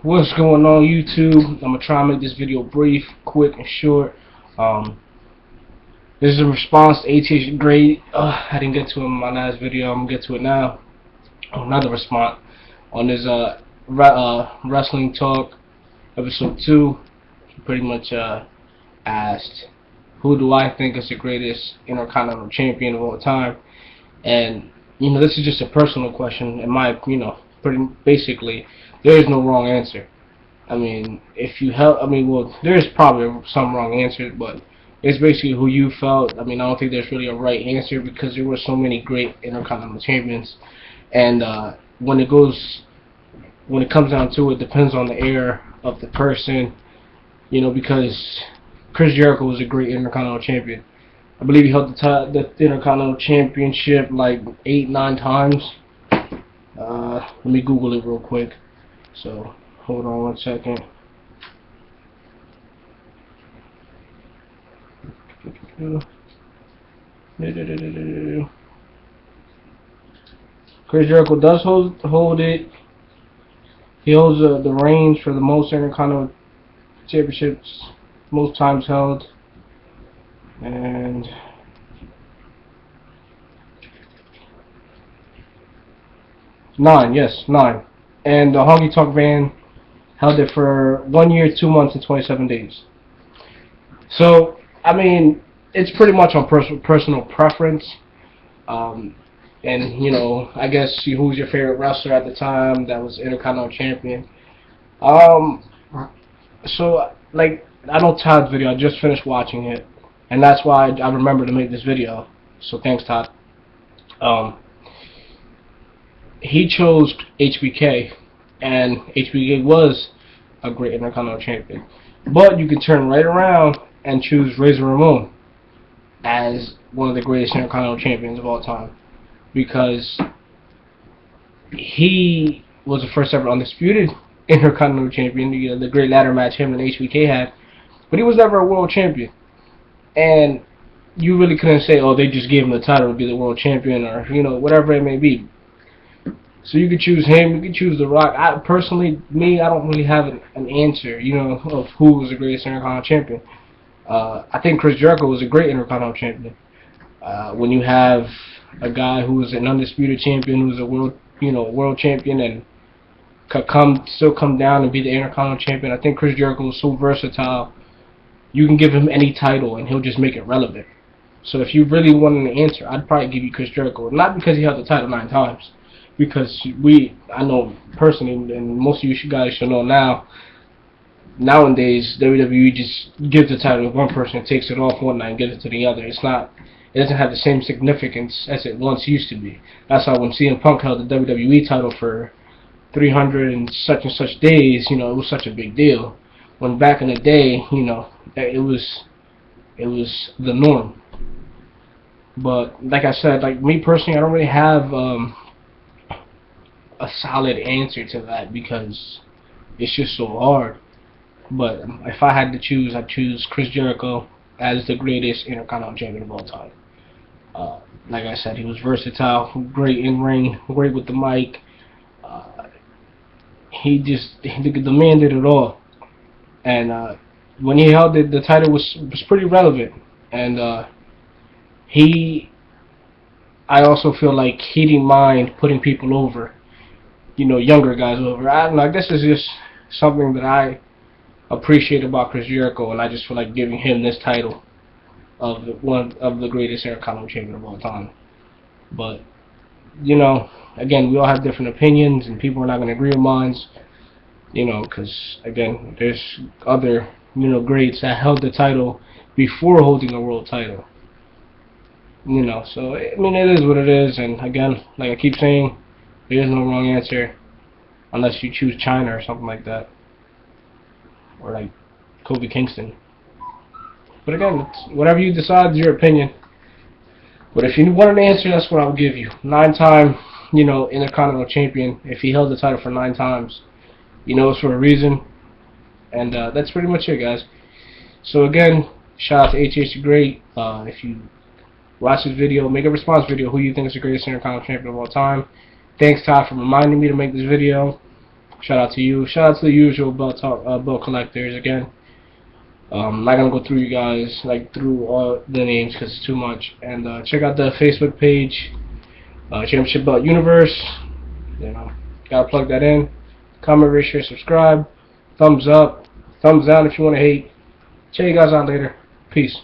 What's going on, YouTube? I'm gonna try and make this video brief, quick, and short. This is a response to ATH-Thagreat. I didn't get to it in my last video. I'm gonna get to it now. Another response on this wrestling talk episode 2. He pretty much asked, who do I think is the greatest Intercontinental Champion of all time? And this is just a personal question. In my, pretty basically, there is no wrong answer. I mean, if you help, well, there's probably some wrong answers, but it's basically who you felt. I don't think there's really a right answer because there were so many great Intercontinental Champions, and when it comes down to it, depends on the era of the person, because Chris Jericho was a great Intercontinental Champion. I believe he held the Intercontinental Championship like 8-9 times. Let me Google it real quick. So hold on one second. Chris Jericho does hold it. He holds the reigns for the most Intercontinental Championships, most times held. And nine. And the Honky Tonk Man held it for 1 year, 2 months, and 27 days. So, it's pretty much on personal preference. And, I guess who's your favorite wrestler at the time that was Intercontinental Champion. So, I know Todd's video. I just finished watching it. And that's why I remember to make this video. So, thanks, Todd. He chose HBK, and HBK was a great Intercontinental Champion. But you can turn right around and choose Razor Ramon as one of the greatest Intercontinental Champions of all time, because he was the first ever undisputed Intercontinental Champion. The great ladder match him and HBK had, but he was never a world champion. And you really couldn't say, oh, they just gave him the title to be the world champion, or whatever it may be. So you could choose him, you could choose The Rock. I don't really have an answer, of who was the greatest Intercontinental Champion. I think Chris Jericho was a great Intercontinental Champion. When you have a guy who was an undisputed champion, who's a world champion, and could still come down and be the Intercontinental Champion, I think Chris Jericho was so versatile. You can give him any title and he'll just make it relevant. So if you really wanted an answer, I'd probably give you Chris Jericho. Not because he held the title 9 times. Because I know personally, and most of you guys should know nowadays WWE just gives the title to one person, takes it off one night and gives it to the other. It doesn't have the same significance as it once used to be. That's why when CM Punk held the WWE title for 300 and such days, it was such a big deal. When back in the day, it was the norm. But like I said, me personally, I don't really have a solid answer to that because it's just so hard. But if I had to choose, I'd choose Chris Jericho as the greatest Intercontinental Champion of all time. Like I said, he was versatile, great in ring, great with the mic. The man did it all. And when he held it, the title was pretty relevant. And I also feel like he didn't mind putting people over, younger guys over. I don't know, this is just something that I appreciate about Chris Jericho, and I just feel like giving him this title of one of the greatest Intercontinental Champion of all time. But again, we all have different opinions, and people are not going to agree with mine, because again, there's other greats that held the title before holding a world title. So it is what it is, and again, like I keep saying, there is no wrong answer unless you choose China or something like that, or like Kobe Kingston. But again, it's whatever you decide is your opinion. But if you want an answer, that's what I'll give you. 9-time, Intercontinental Champion. If he held the title for 9 times, it's for a reason. And that's pretty much it, guys. So again, shout out to ATH-Thagreat. If you watch this video, make a response video. Who you think is the greatest Intercontinental Champion of all time? Thanks, Todd, for reminding me to make this video. Shout out to you. Shout out to the usual belt collectors again. I'm not gonna go through you guys through all the names because it's too much. And check out the Facebook page, Championship Belt Universe. You know, gotta plug that in. Comment, rate, share, subscribe. Thumbs up, thumbs down if you want to hate. Check you guys out later. Peace.